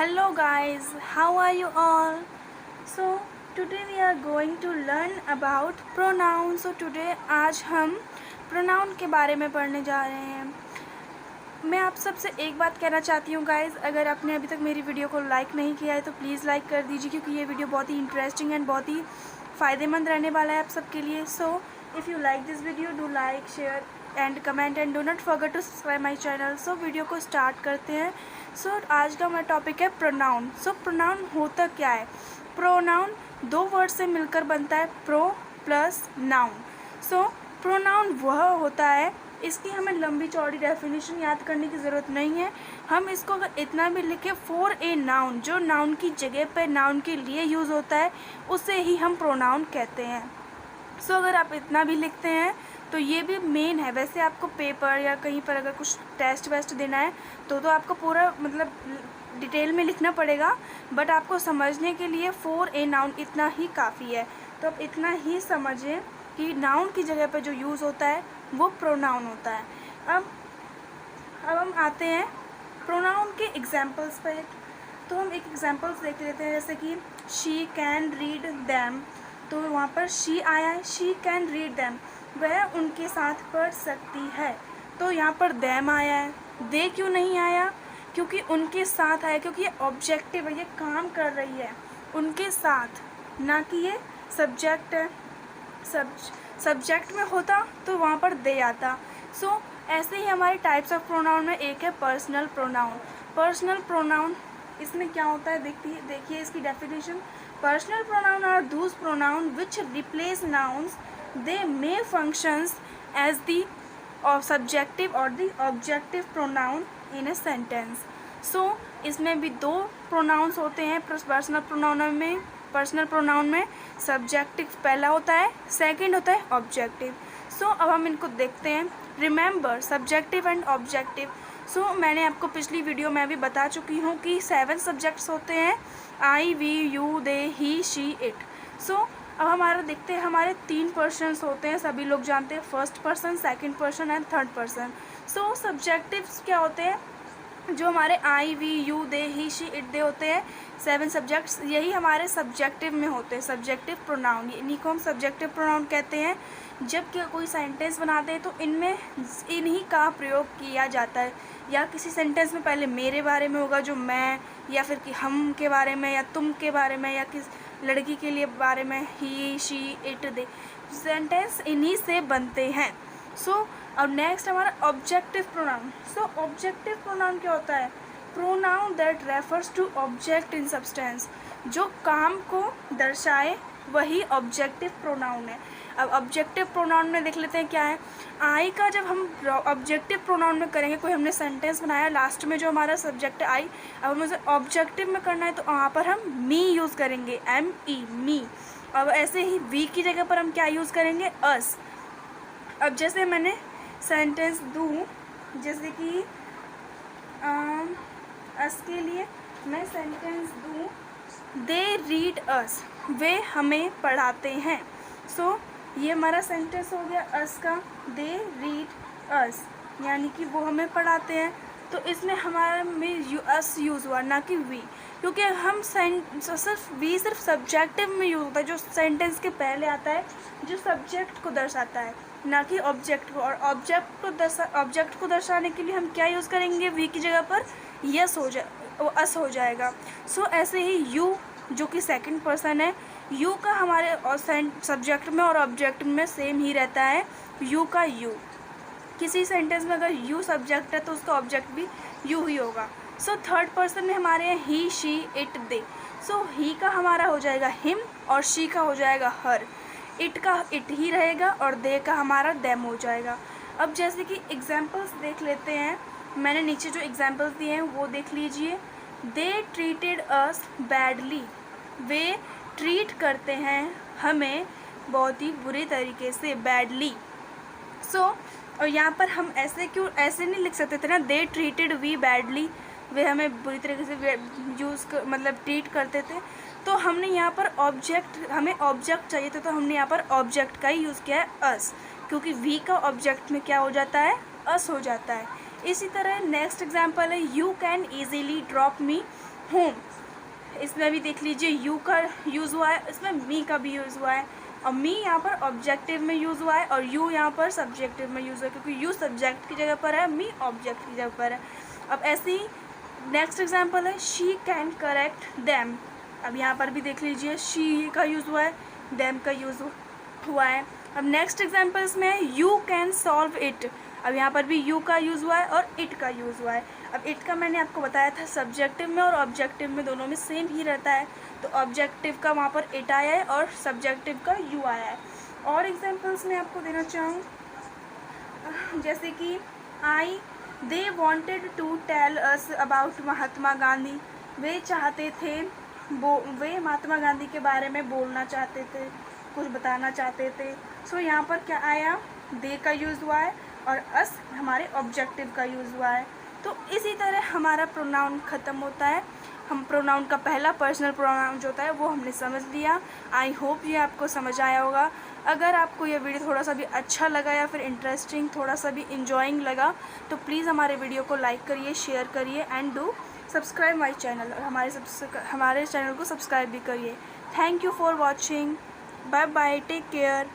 Hello guys, how are you all? So today we are going to learn about pronouns. So today आज हम pronoun के बारे में पढ़ने जा रहे हैं। मैं आप सबसे एक बात कहना चाहती हूँ गाइज़, अगर आपने अभी तक मेरी वीडियो को लाइक नहीं किया है तो प्लीज़ लाइक कर दीजिए, क्योंकि ये वीडियो बहुत ही इंटरेस्टिंग एंड बहुत ही फ़ायदेमंद रहने वाला है आप सबके लिए। So if you like this video do like share and comment and do not forget to subscribe my channel. So video को स्टार्ट करते हैं। सो आज का हमारा टॉपिक है प्रोनाउन। सो प्रोनाउन होता क्या है? प्रोनाउन दो वर्ड से मिलकर बनता है, प्रो प्लस नाउन। सो प्रोनाउन वह होता है, इसकी हमें लंबी चौड़ी डेफिनेशन याद करने की ज़रूरत नहीं है। हम इसको अगर इतना भी लिखें, फॉर ए नाउन, जो नाउन की जगह पर नाउन के लिए यूज़ होता है उसे ही हम प्रोनाउन कहते हैं। सो अगर आप इतना भी लिखते हैं तो ये भी मेन है। वैसे आपको पेपर या कहीं पर अगर कुछ टेस्ट वेस्ट देना है तो आपको पूरा मतलब डिटेल में लिखना पड़ेगा, बट आपको समझने के लिए फॉर ए नाउन इतना ही काफ़ी है। तो आप इतना ही समझें कि नाउन की जगह पर जो यूज़ होता है वो प्रोनाउन होता है। अब हम आते हैं प्रोनाउन के एग्जाम्पल्स पर। तो हम एक एग्जाम्पल्स देख लेते हैं, जैसे कि शी कैन रीड दैम। तो वहाँ पर शी आया है, शी कैन रीड दैम, वह उनके साथ पढ़ सकती है। तो यहाँ पर दैम आया है, दे क्यों नहीं आया? क्योंकि उनके साथ आया, क्योंकि ये ऑब्जेक्टिव है, ये काम कर रही है उनके साथ, ना कि ये सब्जेक्ट है। सब्जेक्ट में होता तो वहाँ पर दे आता। सो ऐसे ही हमारे टाइप्स ऑफ प्रोनाउन में एक है पर्सनल प्रोनाउन। पर्सनल प्रोनाउन इसमें क्या होता है देखिए इसकी definition. Personal pronoun are those pronoun which replace nouns, they may functions as the subjective और the objective pronoun in a sentence. So इसमें भी दो प्रोनाउंस होते हैं पर्सनल प्रोनाउन में सब्जेक्टिव पहला होता है, सेकंड होता है ऑब्जेक्टिव। सो अब हम इनको देखते हैं। Remember subjective and objective. So मैंने आपको पिछली वीडियो में भी बता चुकी हूँ कि 7 सब्जेक्ट्स होते हैं, I, we, you, they, he, she, it. So अब हमारा देखते हैं, हमारे 3 पर्सन्स होते हैं, सभी लोग जानते हैं, first person, second person and third person. So subjectives क्या होते हैं? जो हमारे I, we, you, they, he, she, it, they होते हैं 7 सब्जेक्ट्स, यही हमारे सब्जेक्टिव में होते हैं, सब्जेक्टिव प्रोनाउन। इन्हीं को हम सब्जेक्टिव प्रोनाउन कहते हैं। जब क्या कोई सेंटेंस बनाते हैं तो इनमें इन्हीं का प्रयोग किया जाता है। या किसी सेंटेंस में पहले मेरे बारे में होगा, जो मैं, या फिर कि हम के बारे में, या तुम के बारे में, या किस लड़की के लिए बारे में he, she, it, they. Sentence इन्हीं से बनते हैं। सो अब नेक्स्ट हमारा objective pronoun. So objective pronoun क्या होता है? Pronoun that refers to object in substance, जो काम को दर्शाए वही ऑब्जेक्टिव प्रोनाउन है। अब ऑब्जेक्टिव प्रोनाउन में देख लेते हैं क्या है। आई का जब हम ऑब्जेक्टिव प्रोनाउन में करेंगे, कोई हमने सेंटेंस बनाया, लास्ट में जो हमारा सब्जेक्ट आई, अब हमें उसे ऑब्जेक्टिव में करना है तो वहाँ पर हम मी यूज़ करेंगे, ME, मी। अब ऐसे ही वी की जगह पर हम क्या यूज़ करेंगे? अस। अब जैसे मैंने सेंटेंस दूँ, जैसे कि अस के लिए मैं सेंटेंस दूँ, दे रीड अस, वे हमें पढ़ाते हैं। सो ये हमारा सेंटेंस हो गया अस का, दे रीड अस, यानी कि वो हमें पढ़ाते हैं। तो इसमें हमारा में अस यूज़ हुआ, ना कि वी, क्योंकि हम सिर्फ सब्जेक्टिव में यूज़ होता है, जो सेंटेंस के पहले आता है, जो सब्जेक्ट को दर्शाता है, ना कि ऑब्जेक्ट को। और ऑब्जेक्ट को दर्शाने के लिए हम क्या यूज़ करेंगे? वी की जगह पर अस हो जाएगा। सो ऐसे ही यू, जो कि सेकंड पर्सन है, यू का हमारे सब्जेक्ट में और ऑब्जेक्ट में सेम ही रहता है, यू का यू। किसी सेंटेंस में अगर यू सब्जेक्ट है तो उसका ऑब्जेक्ट भी यू ही होगा। सो थर्ड पर्सन में हमारे हैं ही, शी, इट, दे। सो ही का हमारा हो जाएगा हिम और शी का हो जाएगा हर। इट का इट ही रहेगा और दे का हमारा देम हो जाएगा। अब जैसे कि एग्जाम्पल्स देख लेते हैं, मैंने नीचे जो एग्जाम्पल्स दिए हैं वो देख लीजिए। They treated us badly, way treat करते हैं हमें बहुत ही बुरे तरीके से, बैडली। सो और यहाँ पर हम ऐसे नहीं लिख सकते थे ना, दे ट्रीटेड वी बैडली, वे हमें बुरी तरीके से मतलब ट्रीट करते थे। तो हमने यहाँ पर हमें ऑब्जेक्ट चाहिए था, तो हमने यहाँ पर ऑब्जेक्ट का ही यूज़ किया है, अस, क्योंकि वी का ऑब्जेक्ट में क्या हो जाता है? अस हो जाता है। इसी तरह नेक्स्ट एग्जाम्पल है, you can easily drop me, home, इसमें भी देख लीजिए यू का यूज़ हुआ है, इसमें मी का भी यूज़ हुआ है, और मी यहाँ पर ऑब्जेक्टिव में यूज़ हुआ है और यू यहाँ पर सब्जेक्टिव में यूज़ हुआ है, क्योंकि यू सब्जेक्ट की जगह पर है, मी ऑब्जेक्ट की जगह पर है। अब ऐसे ही नेक्स्ट एग्जांपल है शी कैन करेक्ट देम। अब यहाँ पर भी देख लीजिए शी का यूज़ हुआ है, देम का यूज़ हुआ है। अब नेक्स्ट एग्जांपल्स में है यू कैन सॉल्व इट। अब यहाँ पर भी यू का यूज़ हुआ है और इट का यूज़ हुआ है। अब इट का मैंने आपको बताया था सब्जेक्टिव में और ऑब्जेक्टिव में दोनों में सेम ही रहता है, तो ऑब्जेक्टिव का वहाँ पर इट आया है और सब्जेक्टिव का यू आया है। और एग्जांपल्स मैं आपको देना चाहूँ, जैसे कि they wanted to tell us about Mahatma Gandhi. वे चाहते थे वे महात्मा गांधी के बारे में बोलना चाहते थे, कुछ बताना चाहते थे। सो यहाँ पर क्या आया, दे का यूज़ हुआ है और अस हमारे ऑब्जेक्टिव का यूज़ हुआ है। तो इसी तरह हमारा प्रोनाउन ख़त्म होता है। हम प्रोनाउन का पहला पर्सनल प्रोनाउन जो होता है वो हमने समझ लिया। आई होप ये आपको समझ आया होगा। अगर आपको ये वीडियो थोड़ा सा भी अच्छा लगा या फिर इंटरेस्टिंग, थोड़ा सा भी इंजॉइंग लगा, तो प्लीज़ हमारे वीडियो को लाइक करिए, शेयर करिए and do subscribe my channel, और हमारे चैनल को सब्सक्राइब भी करिए। Thank you for watching. Bye bye, take care.